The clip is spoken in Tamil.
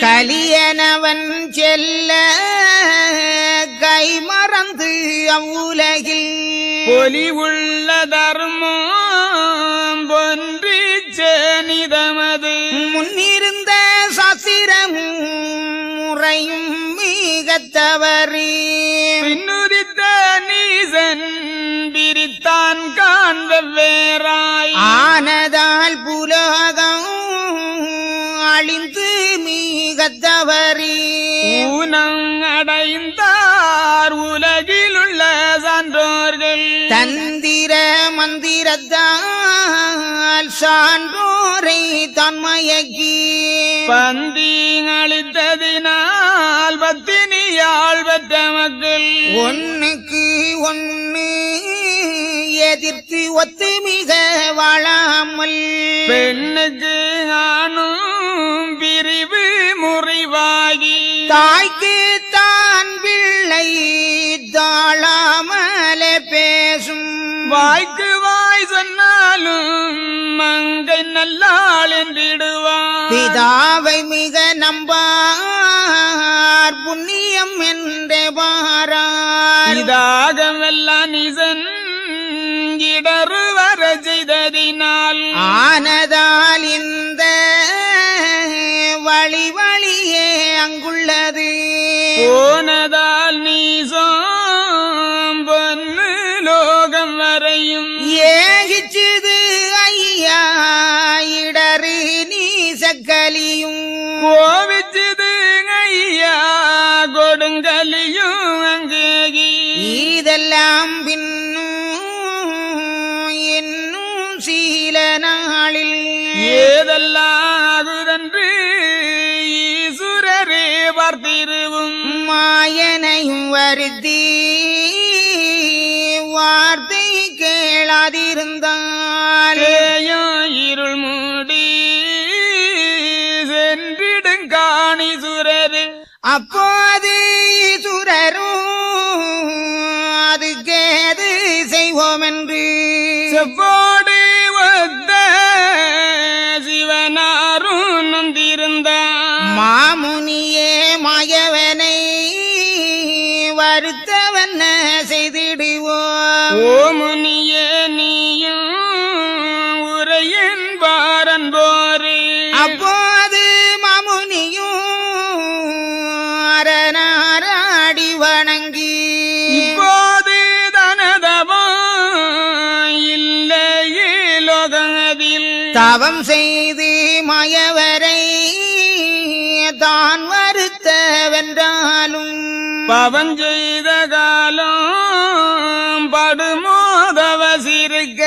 கலியனவன் செல்ல கை மறந்து அவ்வுலகில் பொலிவுள்ள தர்மம் பொன்றி சேனிதமது முன்னிருந்த சாஸ்திரமும் முறையும் மிக தவறி பின்னுதித்த நீசன் பிரித்தான் காண்ப வேறாய் ஆனதால் புலகம் அழிந்து மிக தவறி ஊனம் அடைந்தார் உலகிலுள்ள சான்றோர்கள் தந்திர மந்திரத்தால் சான்றோரை தன்மயக்கி பந்தி அளித்ததினால் பத்தினியாள் பெற்ற மக்கள் ஒன்னுக்கு ஒன்னு எதிர்த்து ஒத்துமிக வாழாமல் பெண்ணுக்கு ஆணும் பிரிவு முறிவாகி தாய்க்கு தான் பிள்ளை தாழாமல பேசும் வாய்க்கு வாய் சொன்னாலும் மங்கை நல்லாள் என்றிடுவான் பிதாவை மிக நம்பார் புண்ணியம் என்றே பாரார் இதாகமெல்லாம் நிசன் இடறு வர செய்ததினால் ஆனதால் இந்த வழி வழியே அங்குள்ளது போனதால் நீசம் பொன்னு லோகம் வரையும் ஏகிச்சது ஐயா இடறு நீ சக்கலியும் கோவிச்சது ஐயா கொடுங்கலியும் அங்கேகி இதெல்லாம் பின்னும் இன்னும் சீல நாளில் ஏதல்லாகுதன்று ஈசுரரே பார்த்திருவும் மாயனையும் வருத்தி வார்த்தை கேளாதிருந்தால் இருள் மூடி சென்றிடுங்காணீசுரரே அப்போது சுரரும் அதுக்கேது செய்வோம் என்று செவ்வோடு வந்த சிவனாரும் நொந்திருந்தான் மாமுனியே மாயவனை வருத்தவன செய்திடுவோம் ஓமுனியே நீயும் உரையன் பாரன் போரே அப்போது மாமுனியும் அரணாராடி வணங்கி இப்போது தனதவம் இல்லையே லோகத்தில் தவம் செய்து மாயவரை தான் வருத்த வென்றாலும் பவன் செய்த காலம் படுமோதவசிருக்க